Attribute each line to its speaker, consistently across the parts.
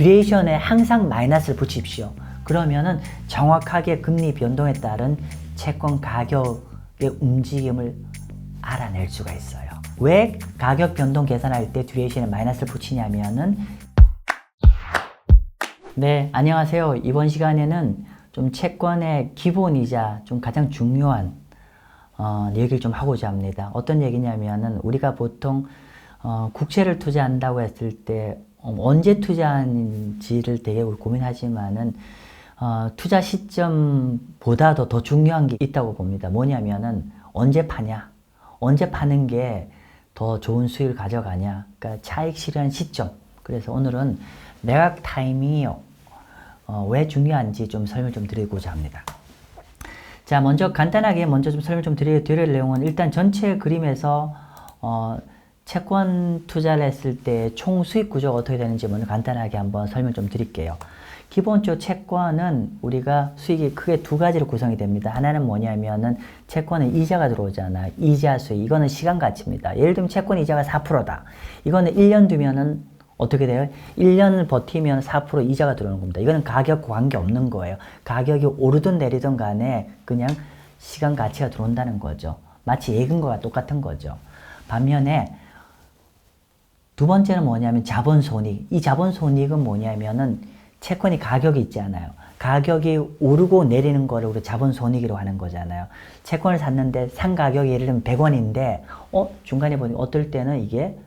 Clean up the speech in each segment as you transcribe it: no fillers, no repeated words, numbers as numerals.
Speaker 1: 듀레이션에 항상 마이너스를 붙이십시오. 그러면은 정확하게 금리 변동에 따른 채권 가격의 움직임을 알아낼 수가 있어요. 왜 가격 변동 계산할 때 듀레이션에 마이너스를 붙이냐면은 네, 안녕하세요. 이번 시간에는 좀 채권의 기본이자 좀 가장 중요한 얘기를 좀 하고자 합니다. 어떤 얘기냐면은 우리가 보통 국채를 투자한다고 했을 때 언제 투자하는지를 되게 고민하지만은 투자 시점보다도 더 중요한 게 있다고 봅니다. 뭐냐면은 언제 파냐, 언제 파는 게 더 좋은 수익을 가져가냐, 그러니까 차익 실현 시점. 그래서 오늘은 매각 타이밍이 왜 중요한지 좀 설명 좀 드리고자 합니다. 자, 먼저 간단하게 좀 설명 좀 드릴 내용은 일단 전체 그림에서 채권 투자를 했을 때 총 수익 구조가 어떻게 되는지 먼저 간단하게 한번 설명 좀 드릴게요. 기본적으로 채권은 우리가 수익이 크게 두 가지로 구성이 됩니다. 하나는 뭐냐면은 채권은 이자가 들어오잖아요. 이자 수익. 이거는 시간 가치입니다. 예를 들면 채권 이자가 4%다. 이거는 1년 두면은 어떻게 돼요? 1년을 버티면 4% 이자가 들어오는 겁니다. 이거는 가격과 관계없는 거예요. 가격이 오르든 내리든 간에 그냥 시간 가치가 들어온다는 거죠. 마치 예금과 똑같은 거죠. 반면에 두 번째는 뭐냐면 자본손익. 이 자본손익은 뭐냐면은 채권이 가격이 있잖아요. 가격이 오르고 내리는 거를 우리 자본손익이라고 하는 거잖아요. 채권을 샀는데 산 가격이 예를 들면 100원인데 중간에 보니 어떨 때는 이게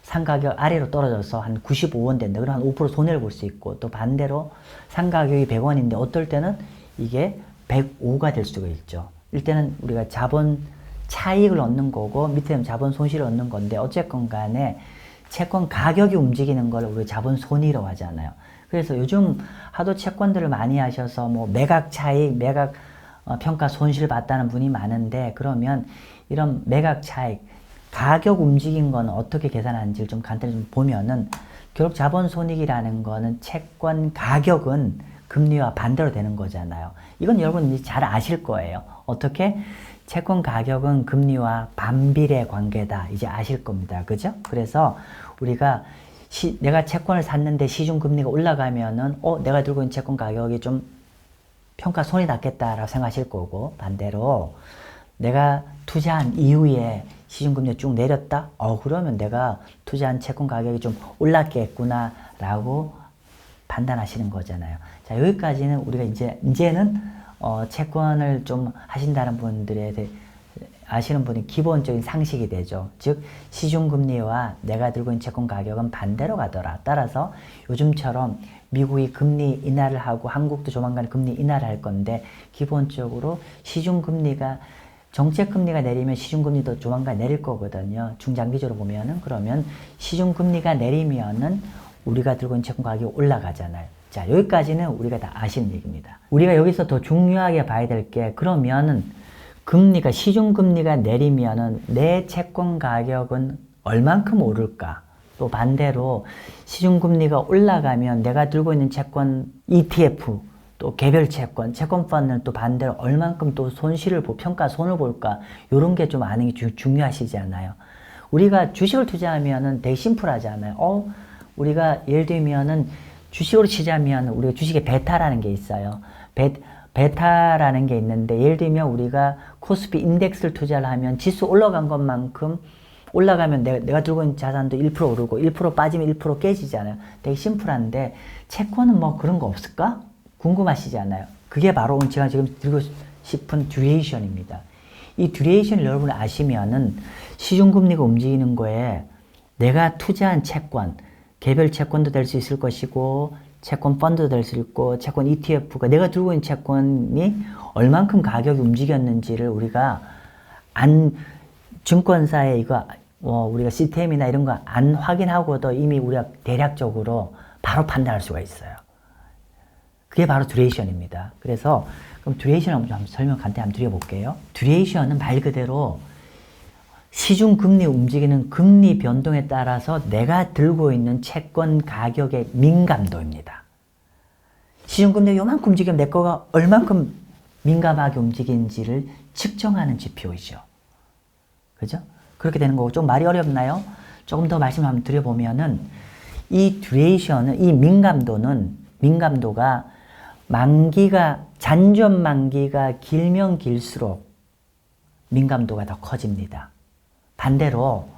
Speaker 1: 산 가격 아래로 떨어져서 한 95원 된다. 그럼 한 5% 손해를 볼 수 있고, 또 반대로 산 가격이 100원인데 어떨 때는 이게 105가 될 수가 있죠. 이때는 우리가 자본 차익을 얻는 거고 밑에는 자본 손실을 얻는 건데 어쨌건 간에 채권 가격이 움직이는 걸 우리 자본 손익이라고 하잖아요. 그래서 요즘 하도 채권들을 많이 하셔서 뭐 매각 차익, 매각 평가 손실 봤다는 분이 많은데, 그러면 이런 매각 차익 가격 움직인 건 어떻게 계산하는지를 좀 간단히 좀 보면은 결국 자본손익이라는 거는 채권 가격은 금리와 반대로 되는 거잖아요. 이건 여러분 이제 잘 아실 거예요. 어떻게? 채권 가격은 금리와 반비례 관계다. 이제 아실 겁니다. 그죠? 그래서 우리가 내가 채권을 샀는데 시중금리가 올라가면은 내가 들고 있는 채권 가격이 좀 평가 손이 났겠다라고 생각하실 거고, 반대로 내가 투자한 이후에 시중금리가 쭉 내렸다? 그러면 내가 투자한 채권 가격이 좀 올랐겠구나 라고 판단하시는 거잖아요. 자, 여기까지는 우리가 이제는 채권을 좀 하신다는 분들에 대해 아시는 분이 기본적인 상식이 되죠. 즉 시중금리와 내가 들고 있는 채권 가격은 반대로 가더라. 따라서 요즘처럼 미국이 금리 인하를 하고 한국도 조만간 금리 인하를 할 건데, 기본적으로 시중금리가 정책금리가 내리면 시중금리도 조만간 내릴 거거든요. 중장기적으로 보면은. 그러면 시중금리가 내리면은 우리가 들고 있는 채권 가격이 올라가잖아요. 자, 여기까지는 우리가 다 아시는 얘기입니다. 우리가 여기서 더 중요하게 봐야 될 게, 그러면은 금리가 시중금리가 내리면은 내 채권 가격은 얼만큼 오를까? 또 반대로 시중금리가 올라가면 내가 들고 있는 채권 ETF, 또 개별 채권, 채권 펀드는 또 반대로 얼만큼 또 평가 손을 볼까? 이런 게 좀 아는 게 중요하시잖아요. 우리가 주식을 투자하면은 되게 심플하잖아요. 우리가 예를 들면은 주식으로 치자면 우리가 주식에 베타라는 게 있어요. 베타라는 게 있는데, 예를 들면 우리가 코스피 인덱스를 투자를 하면 지수 올라간 것만큼 올라가면 내가 들고 있는 자산도 1% 오르고 1% 빠지면 1% 깨지잖아요. 되게 심플한데 채권은 뭐 그런 거 없을까? 궁금하시잖아요. 그게 바로 오늘 제가 지금 드리고 싶은 듀레이션입니다. 이 듀레이션을 여러분이 아시면은 시중금리가 움직이는 거에 내가 투자한 채권, 개별 채권도 될 수 있을 것이고 채권 펀드도 될 수 있고 채권 ETF가 내가 들고 있는 채권이 얼만큼 가격이 움직였는지를 우리가 증권사에 우리가 시스템이나 이런 거 안 확인하고도 이미 우리가 대략적으로 바로 판단할 수가 있어요. 그게 바로 듀레이션입니다. 그래서 그럼 듀레이션을 한번 설명 간단히 한번 드려볼게요. 듀레이션은 말 그대로 시중금리 움직이는 금리 변동에 따라서 내가 들고 있는 채권 가격의 민감도입니다. 시중금리가 요만큼 움직이면 내 거가 얼만큼 민감하게 움직이는지를 측정하는 지표이죠. 그죠? 그렇게 되는 거고, 좀 말이 어렵나요? 조금 더 말씀 한번 드려보면은 이 듀레이션은, 이 민감도가 잔존 만기가 길면 길수록 민감도가 더 커집니다. 반대로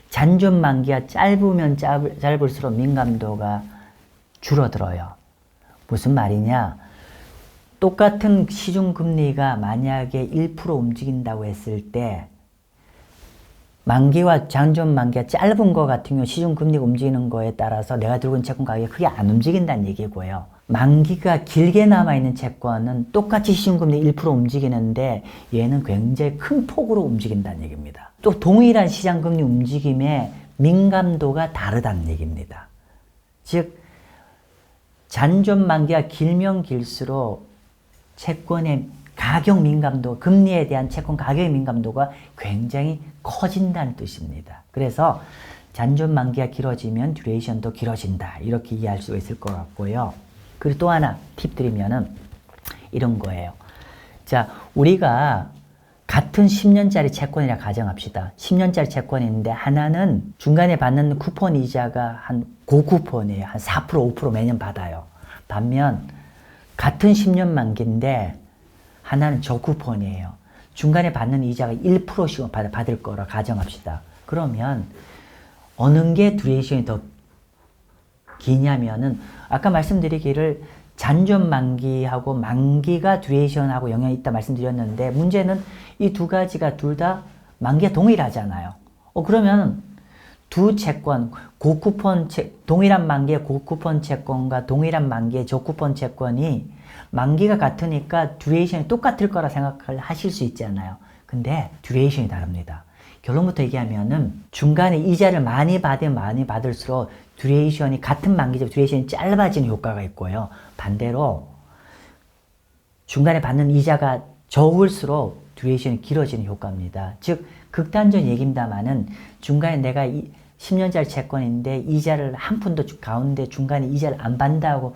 Speaker 1: 잔존 만기가 짧으면 짧을수록 민감도가 줄어들어요. 무슨 말이냐? 똑같은 시중금리가 만약에 1% 움직인다고 했을 때 만기와 잔존 만기가 짧은 거 같은 경우 시중금리가 움직이는 거에 따라서 내가 들고 있는 채권 가격이 크게 안 움직인다는 얘기고요. 만기가 길게 남아있는 채권은 똑같이 시중금리 1% 움직이는데 얘는 굉장히 큰 폭으로 움직인다는 얘기입니다. 또 동일한 시장금리 움직임의 민감도가 다르다는 얘기입니다. 즉 잔존 만기가 길면 길수록 채권의 가격 민감도, 금리에 대한 채권 가격의 민감도가 굉장히 커진다는 뜻입니다. 그래서 잔존 만기가 길어지면 듀레이션도 길어진다. 이렇게 이해할 수 있을 것 같고요. 그리고 또 하나 팁 드리면은 이런 거예요. 자, 우리가 같은 10년짜리 채권이라 가정합시다. 10년짜리 채권인데 하나는 중간에 받는 쿠폰 이자가 한 고쿠폰이에요. 한 4%, 5% 매년 받아요. 반면 같은 10년 만기인데 하나는 저쿠폰이에요. 중간에 받는 이자가 1%씩 받을 거라 가정합시다. 그러면 어느 게 듀레이션이 더 기냐면은 아까 말씀드리기를 잔존 만기하고 만기가 듀레이션하고 영향이 있다 말씀드렸는데 문제는 이 두 가지가 둘 다 만기가 동일하잖아요. 그러면 두 채권, 동일한 만기의 고쿠폰 채권과 동일한 만기의 저쿠폰 채권이 만기가 같으니까 듀레이션이 똑같을 거라 생각을 하실 수 있잖아요. 근데 듀레이션이 다릅니다. 결론부터 얘기하면은 중간에 이자를 많이 받을수록 듀레이션이 같은 만기지만 듀레이션이 짧아지는 효과가 있고요. 반대로 중간에 받는 이자가 적을수록 듀레이션이 길어지는 효과입니다. 즉 극단적인 얘기입니다만은 중간에 내가 10년짜리 채권인데 이자를 한 푼도 가운데 중간에 이자를 안 받는다고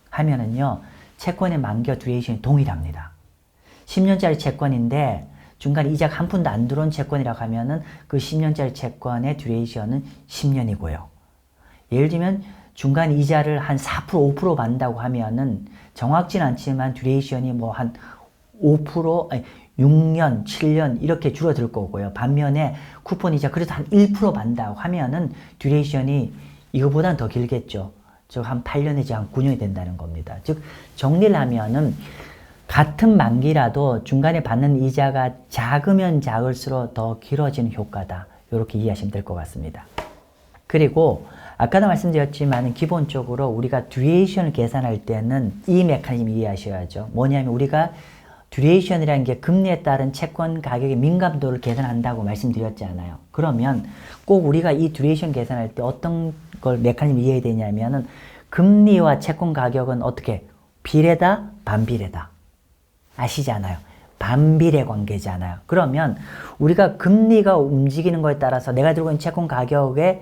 Speaker 1: 하면은요. 채권의 만기와 듀레이션이 동일합니다. 10년짜리 채권인데 중간에 이자가 한 푼도 안 들어온 채권이라고 하면은 그 10년짜리 채권의 듀레이션은 10년이고요. 예를 들면 중간에 이자를 한 4%, 5% 받는다고 하면은 정확진 않지만 듀레이션이 뭐 한 5%, 아니 6년, 7년 이렇게 줄어들 거고요. 반면에 쿠폰 이자 그래도 한 1% 받는다고 하면은 듀레이션이 이거보다는 더 길겠죠. 즉 한 8년 내지 한 9년이 된다는 겁니다. 즉 정리를 하면은 같은 만기라도 중간에 받는 이자가 작으면 작을수록 더 길어지는 효과다. 이렇게 이해하시면 될 것 같습니다. 그리고 아까도 말씀드렸지만 기본적으로 우리가 듀레이션을 계산할 때는 이 메커니즘 이해하셔야죠. 뭐냐면 우리가 듀레이션이라는 게 금리에 따른 채권 가격의 민감도를 계산한다고 말씀드렸잖아요. 그러면 꼭 우리가 이 듀레이션 계산할 때 어떤 걸 메커니즘 이해해야 되냐면은 금리와 채권 가격은 어떻게 비례다, 반비례다. 아시잖아요. 반비례 관계잖아요. 그러면 우리가 금리가 움직이는 거에 따라서 내가 들고 있는 채권 가격의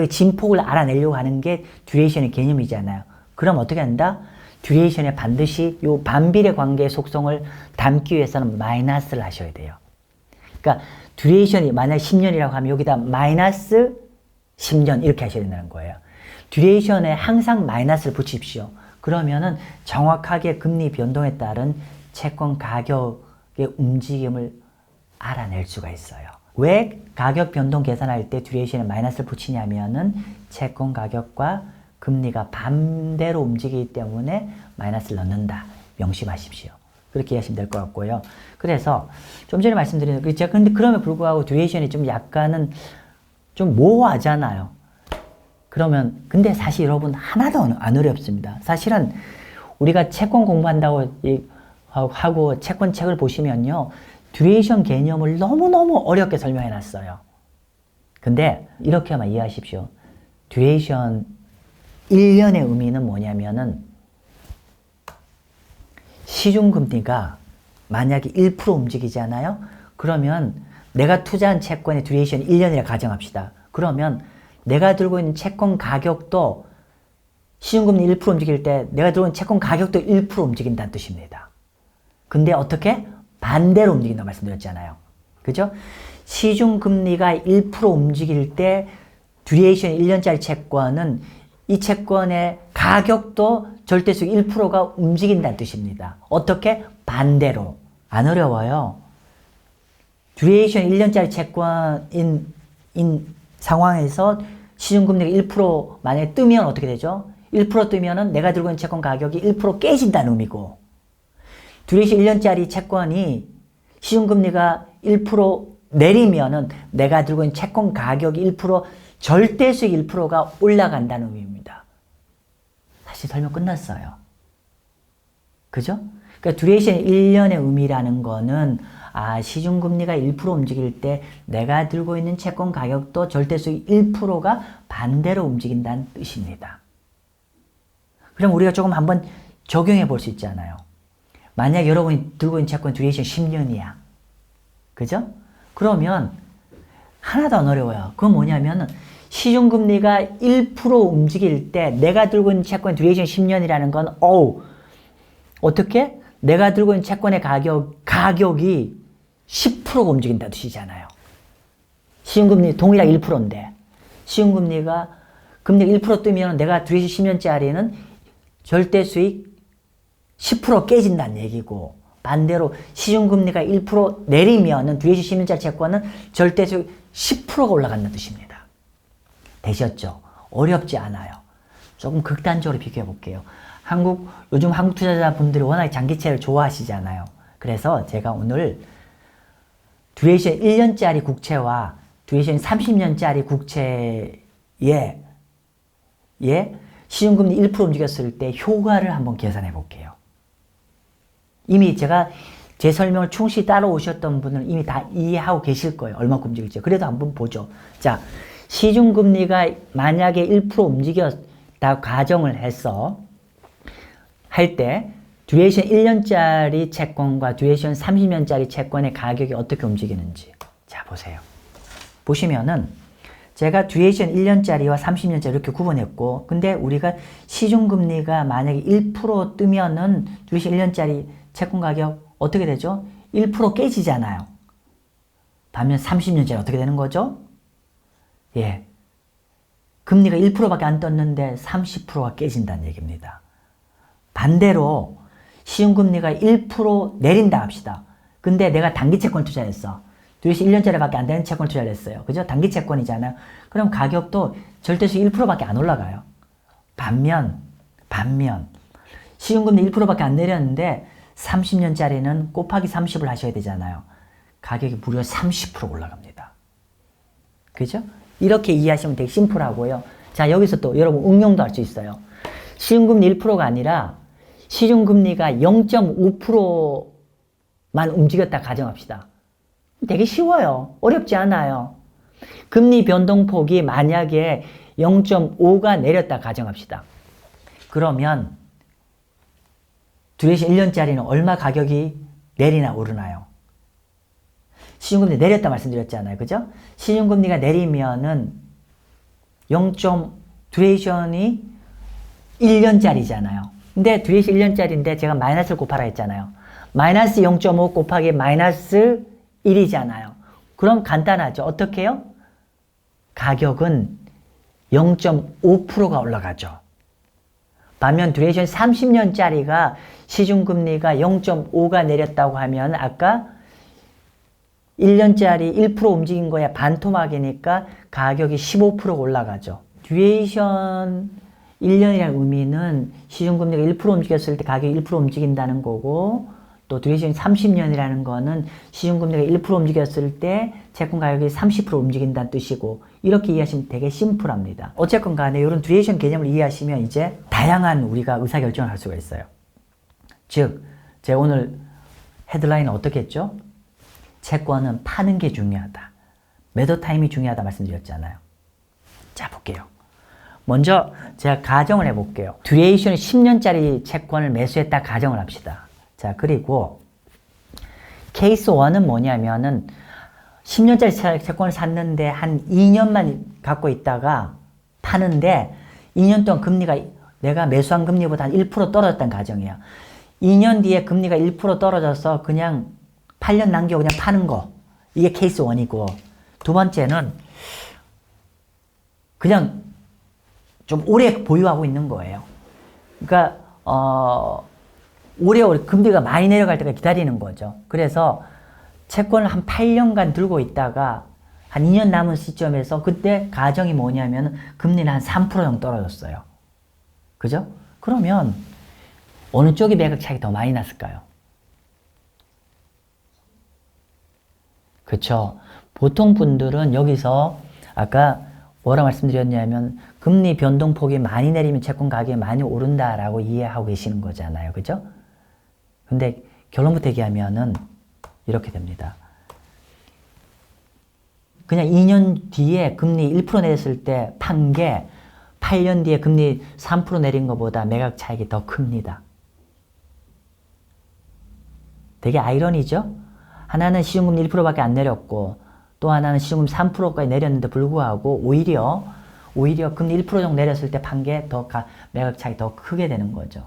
Speaker 1: 진폭을 알아내려고 하는 게 듀레이션의 개념이잖아요. 그럼 어떻게 한다? 듀레이션에 반드시 이 반비례 관계의 속성을 담기 위해서는 마이너스를 하셔야 돼요. 그러니까 듀레이션이 만약 10년이라고 하면 여기다 마이너스 10년 이렇게 하셔야 된다는 거예요. 듀레이션에 항상 마이너스를 붙이십시오. 그러면은 정확하게 금리 변동에 따른 채권 가격의 움직임을 알아낼 수가 있어요. 왜 가격 변동 계산할 때 듀레이션에 마이너스를 붙이냐면은 채권 가격과 금리가 반대로 움직이기 때문에 마이너스를 넣는다. 명심하십시오. 그렇게 이해하시면 될 것 같고요. 그래서 좀 전에 말씀드린 근데 그럼에도 불구하고 듀레이션이 좀 약간은 좀 모호하잖아요. 그러면 근데 사실 여러분 하나도 안 어렵습니다. 사실은 우리가 채권 공부한다고 하고 채권 책을 보시면요. 듀레이션 개념을 너무너무 어렵게 설명해 놨어요. 근데 이렇게만 이해하십시오. 듀레이션 1년의 의미는 뭐냐면은 시중금리가 만약에 1% 움직이잖아요. 그러면 내가 투자한 채권의 듀레이션이 1년이라 가정합시다. 그러면 내가 들고 있는 채권 가격도 시중금리 1% 움직일 때 내가 들고 있는 채권 가격도 1% 움직인다는 뜻입니다. 근데 어떻게? 반대로 움직인다고 말씀드렸잖아요. 그죠? 시중금리가 1% 움직일 때 듀레이션 1년짜리 채권은 이 채권의 가격도 절대수익 1%가 움직인다는 뜻입니다. 어떻게? 반대로. 안 어려워요. 듀레이션 1년짜리 채권인 상황에서 시중금리가 1% 만약에 뜨면 어떻게 되죠? 1% 뜨면은 내가 들고 있는 채권 가격이 1% 깨진다는 의미고, 듀레이션 1년짜리 채권이 시중금리가 1% 내리면은 내가 들고 있는 채권 가격이 1% 절대수익 1%가 올라간다는 의미입니다. 사실 설명 끝났어요. 그죠? 그러니까 듀레이션 1년의 의미라는 거는 시중금리가 1% 움직일 때 내가 들고 있는 채권 가격도 절대수익 1%가 반대로 움직인다는 뜻입니다. 그럼 우리가 조금 한번 적용해 볼 수 있잖아요. 만약 여러분이 들고 있는 채권 듀레이션 10년이야. 그죠? 그러면 하나도 안 어려워요. 그건 뭐냐면 시중금리가 1% 움직일 때 내가 들고 있는 채권 듀레이션 10년이라는 건 어떻게? 내가 들고 있는 채권의 가격이 10%가 움직인다는 뜻이잖아요. 시중금리 동일하게 1%인데 시중금리가 금리가 1% 뜨면 내가 듀레이션 10년짜리는 절대수익 10% 깨진다는 얘기고, 반대로 시중금리가 1% 내리면은 듀레이션 10년짜리 채권은 절대수익 10%가 올라간다는 뜻입니다. 되셨죠? 어렵지 않아요. 조금 극단적으로 비교해 볼게요. 요즘 한국 투자자분들이 워낙에 장기채를 좋아하시잖아요. 그래서 제가 오늘 듀레이션 1년짜리 국채와 듀레이션 30년짜리 국채에 시중금리 1% 움직였을 때 효과를 한번 계산해 볼게요. 이미 제가 제 설명을 충실히 따라오셨던 분은 이미 다 이해하고 계실 거예요. 얼마큼 움직일지. 그래도 한번 보죠. 자, 시중금리가 만약에 1% 움직였다 가정을 해서 할 때 듀레이션 1년짜리 채권과 듀레이션 30년짜리 채권의 가격이 어떻게 움직이는지. 자, 보세요. 보시면은 제가 듀레이션 1년짜리와 30년짜리 이렇게 구분했고, 근데 우리가 시중금리가 만약에 1% 뜨면은 듀레이션 1년짜리 채권 가격 어떻게 되죠? 1% 깨지잖아요. 반면 30년짜리 어떻게 되는 거죠? 금리가 1%밖에 안 떴는데 30%가 깨진다는 얘기입니다. 반대로 시중금리가 1% 내린다 합시다. 근데 내가 단기채권 투자했어. 듀레이션 1년짜리밖에 안 되는 채권 투자를 했어요. 그죠? 단기채권이잖아요. 그럼 가격도 절대수익 1%밖에 안 올라가요. 반면 시중금리 1%밖에 안 내렸는데 30년짜리는 곱하기 30을 하셔야 되잖아요. 가격이 무려 30% 올라갑니다. 그죠? 이렇게 이해하시면 되게 심플하고요. 자, 여기서 또 여러분 응용도 할 수 있어요. 시중금리 1%가 아니라 시중금리가 0.5%만 움직였다 가정합시다. 되게 쉬워요. 어렵지 않아요. 금리 변동폭이 만약에 0.5가 내렸다 가정합시다. 그러면 듀레이션 1년짜리는 얼마 가격이 내리나 오르나요? 시중금리 내렸다 말씀드렸잖아요. 그죠? 시중금리가 내리면은 듀레이션이 1년짜리잖아요. 근데 듀레이션 1년짜리인데 제가 마이너스를 곱하라 했잖아요. 마이너스 0.5 곱하기 마이너스 1이잖아요. 그럼 간단하죠. 어떻게 해요? 가격은 0.5%가 올라가죠. 반면 듀레이션 30년짜리가 시중금리가 0.5가 내렸다고 하면 아까 1년짜리 1% 움직인 거에 반토막이니까 가격이 15%가 올라가죠. 듀레이션 1년이라는 의미는 시중금리가 1% 움직였을 때 가격이 1% 움직인다는 거고, 또 듀레이션 30년이라는 거는 시중금리가 1% 움직였을 때 채권 가격이 30% 움직인다는 뜻이고, 이렇게 이해하시면 되게 심플합니다. 어쨌건 간에 이런 듀레이션 개념을 이해하시면 이제 다양한 우리가 의사결정을 할 수가 있어요. 즉, 제가 오늘 헤드라인은 어떻게 했죠? 채권은 파는 게 중요하다. 매도 타임이 중요하다 말씀드렸잖아요. 자, 볼게요. 먼저 제가 가정을 해볼게요. 듀레이션 10년짜리 채권을 매수했다 가정을 합시다. 자, 그리고 케이스 1은 뭐냐면은 10년짜리 채권을 샀는데 한 2년만 갖고 있다가 파는데 2년 동안 금리가 내가 매수한 금리보다 한 1% 떨어졌다는 가정이에요. 2년 뒤에 금리가 1% 떨어져서 그냥 8년 남겨 그냥 파는 거. 이게 케이스 1이고, 두 번째는 그냥 좀 오래 보유하고 있는 거예요. 그러니까 오래오래 금리가 많이 내려갈 때까지 기다리는 거죠. 그래서 채권을 한 8년간 들고 있다가 한 2년 남은 시점에서 그때 가정이 뭐냐면 금리는 한 3% 정도 떨어졌어요. 그죠? 그러면 어느 쪽이 매각 차익이 더 많이 났을까요? 그렇죠. 보통 분들은 여기서 아까 뭐라 말씀드렸냐면 금리 변동폭이 많이 내리면 채권 가격이 많이 오른다라고 이해하고 계시는 거잖아요. 그죠? 근데 결론부터 얘기하면은 이렇게 됩니다. 그냥 2년 뒤에 금리 1% 내렸을 때 판 게 8년 뒤에 금리 3% 내린 것보다 매각 차익이 더 큽니다. 되게 아이러니죠? 하나는 시중금리 1%밖에 안 내렸고 또 하나는 시중금리 3%까지 내렸는데 불구하고 오히려 금리 1% 정도 내렸을 때 판 게 더 매각 차익이 더 크게 되는 거죠.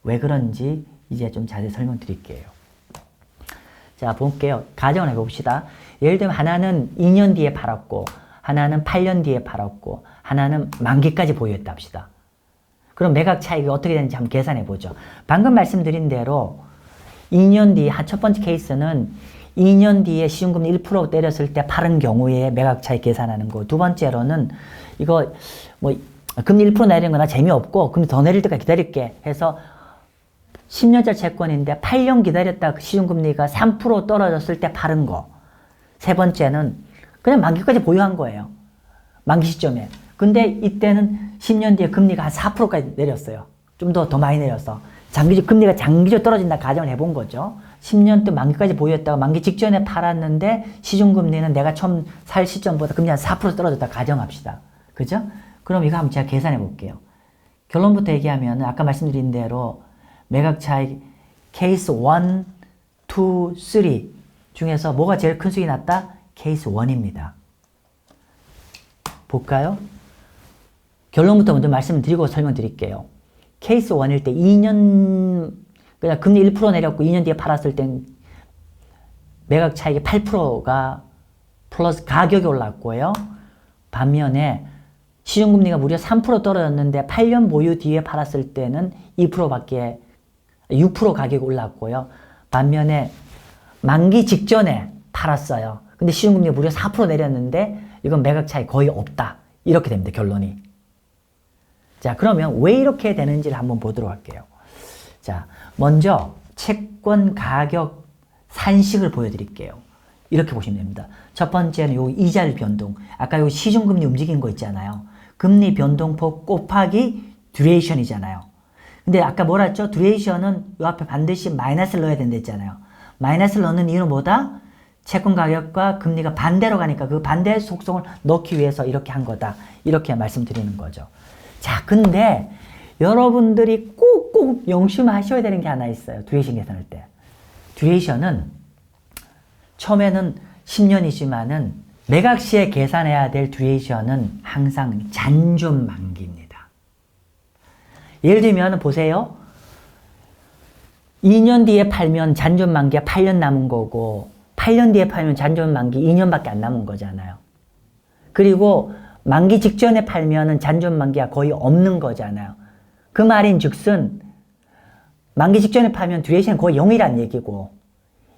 Speaker 1: 왜 그런지 이제 좀 자세히 설명드릴게요. 자, 볼게요. 가정을 해봅시다. 예를 들면 하나는 2년 뒤에 팔았고 하나는 8년 뒤에 팔았고 하나는 만기까지 보유했다 합시다. 그럼 매각 차익이 어떻게 되는지 한번 계산해 보죠. 방금 말씀드린 대로 2년 뒤, 첫 번째 케이스는 2년 뒤에 시중금리 1% 때렸을 때 팔은 경우에 매각 차익 계산하는 거. 두 번째로는 이거 뭐 금리 1% 내리는 거나 재미없고 금리 더 내릴 때까지 기다릴게 해서 10년짜리 채권인데 8년 기다렸다 시중금리가 3% 떨어졌을 때 팔은 거. 세 번째는 그냥 만기까지 보유한 거예요. 만기 시점에. 근데 이때는 10년 뒤에 금리가 한 4%까지 내렸어요. 좀 더 많이 내렸어. 금리가 장기적으로 떨어진다 가정을 해본 거죠. 10년 때 만기까지 보유했다가 만기 직전에 팔았는데 시중금리는 내가 처음 살 시점보다 금리 한 4% 떨어졌다 가정합시다. 그죠? 그럼 이거 한번 제가 계산해 볼게요. 결론부터 얘기하면 아까 말씀드린 대로 매각 차익 케이스 1, 2, 3 중에서 뭐가 제일 큰 수익이 났다? 케이스 1입니다. 볼까요? 결론부터 먼저 말씀드리고 설명드릴게요. 케이스 1일 때 2년 그냥 금리 1% 내렸고 2년 뒤에 팔았을 땐 매각 차익이 8%가 플러스 가격이 올랐고요. 반면에 시중금리가 무려 3% 떨어졌는데 8년 보유 뒤에 팔았을 때는 2%밖에 6% 가격이 올랐고요. 반면에 만기 직전에 팔았어요. 근데 시중금리가 무려 4% 내렸는데 이건 매각 차익 거의 없다. 이렇게 됩니다. 결론이. 자, 그러면 왜 이렇게 되는지를 한번 보도록 할게요. 자, 먼저 채권 가격 산식을 보여드릴게요. 이렇게 보시면 됩니다. 첫 번째는 요 이자율 변동. 아까 요 시중금리 움직인 거 있잖아요. 금리 변동폭 곱하기 듀레이션이잖아요. 근데 아까 뭐라 했죠? 듀레이션은 요 앞에 반드시 마이너스를 넣어야 된다 했잖아요. 마이너스를 넣는 이유는 뭐다? 채권 가격과 금리가 반대로 가니까 그 반대 속성을 넣기 위해서 이렇게 한 거다. 이렇게 말씀드리는 거죠. 자, 근데 여러분들이 꼭꼭 명심하셔야 되는 게 하나 있어요. 듀레이션 계산할 때. 듀레이션은 처음에는 10년이지만은 매각 시에 계산해야 될 듀레이션은 항상 잔존 만기입니다. 예를 들면 보세요. 2년 뒤에 팔면 잔존 만기가 8년 남은 거고 8년 뒤에 팔면 잔존 만기 2년밖에 안 남은 거잖아요. 그리고 만기 직전에 팔면은 잔존 만기가 거의 없는 거잖아요. 그 말인 즉슨 만기 직전에 팔면 듀레이션은 거의 0이란 얘기고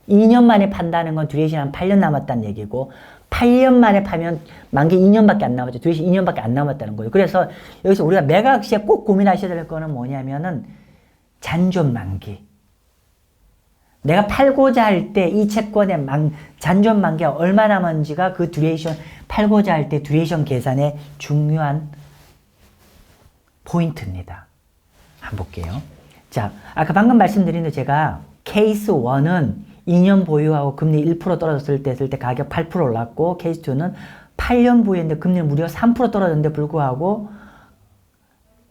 Speaker 1: 2년 만에 판다는 건 듀레이션 한 8년 남았다는 얘기고 8년 만에 파면 만기 2년밖에 안 남았죠. 듀레이션 2년밖에 안 남았다는 거예요. 그래서 여기서 우리가 매각 시에 꼭 고민하셔야 될 거는 뭐냐면은 잔존 만기. 내가 팔고자 할 때 이 채권의 잔존 만기가 얼마 남았는지가 그 듀레이션, 팔고자 할 때 듀레이션 계산의 중요한 포인트입니다. 한번 볼게요. 자, 아까 방금 말씀드린 대로 제가 케이스 1은 2년 보유하고 금리 1% 떨어졌을 때 했을 때 가격 8% 올랐고 케이스 2는 8년 보유했는데 금리는 무려 3% 떨어졌는데 불구하고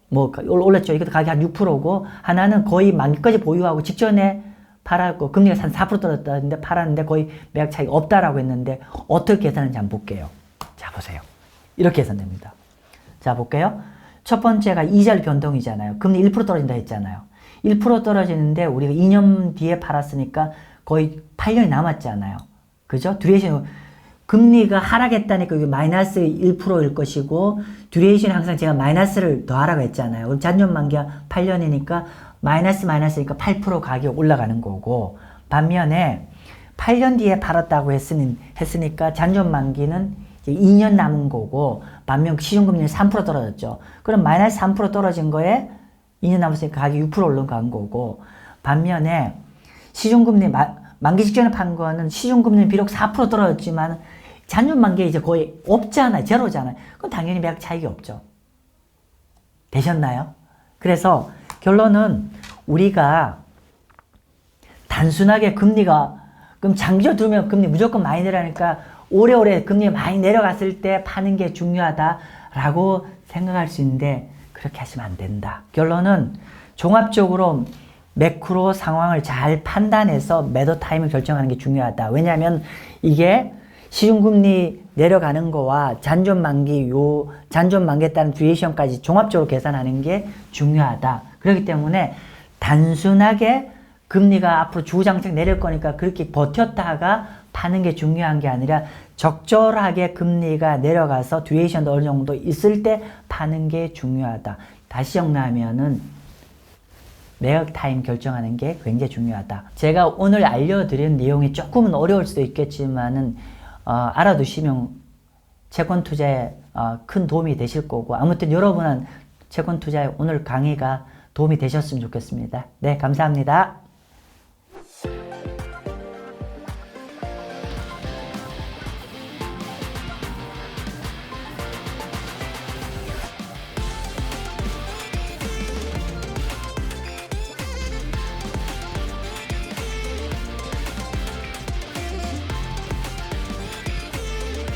Speaker 1: 뭐 올랐죠. 이것도 가격이 한 6%고 하나는 거의 만기까지 보유하고 직전에 팔았고 금리가 한 4% 떨어졌다는데 팔았는데 거의 매각 차익이 없다라고 했는데 어떻게 계산하는지 한번 볼게요. 자, 보세요. 이렇게 계산됩니다. 자, 볼게요. 첫 번째가 이자율 변동이잖아요. 금리 1% 떨어진다 했잖아요. 1% 떨어지는데 우리가 2년 뒤에 팔았으니까 거의 8년이 남았잖아요. 그죠? 듀레이션 금리가 하락했다니까 이게 마이너스 1%일 것이고 듀레이션이 항상 제가 마이너스를 더하라고 했잖아요. 그럼 잔존 만기가 8년이니까 마이너스니까 8% 가격 올라가는 거고, 반면에 8년 뒤에 팔았다고 했으니까 잔존 만기는 2년 남은 거고, 반면 시중금리는 3% 떨어졌죠. 그럼 마이너스 3% 떨어진 거에 2년 남았으니까 가격이 6% 올라간 거고, 반면에 시중금리 만기 직전에 판 거는 시중금리는 비록 4% 떨어졌지만 잔존 만기에 이제 거의 없잖아요. 제로잖아요. 그럼 당연히 매각 차익이 없죠. 되셨나요? 그래서 결론은 우리가 단순하게 금리가, 그럼 장기로 두면 금리 무조건 많이 내려가니까 오래오래 금리 많이 내려갔을 때 파는 게 중요하다라고 생각할 수 있는데 그렇게 하시면 안 된다. 결론은 종합적으로 매크로 상황을 잘 판단해서 매도 타임을 결정하는 게 중요하다. 왜냐하면 이게 시중금리 내려가는 거와 잔존 만기에 따른 듀레이션까지 종합적으로 계산하는 게 중요하다. 그렇기 때문에 단순하게 금리가 앞으로 주구장창 내릴 거니까 그렇게 버텼다가 파는 게 중요한 게 아니라 적절하게 금리가 내려가서 듀레이션도 어느 정도 있을 때 파는 게 중요하다. 다시 정리하면은 매각 타임 결정하는 게 굉장히 중요하다. 제가 오늘 알려드린 내용이 조금은 어려울 수도 있겠지만은 알아두시면 채권 투자에 큰 도움이 되실 거고, 아무튼 여러분은 채권 투자에 오늘 강의가 도움이 되셨으면 좋겠습니다. 네, 감사합니다.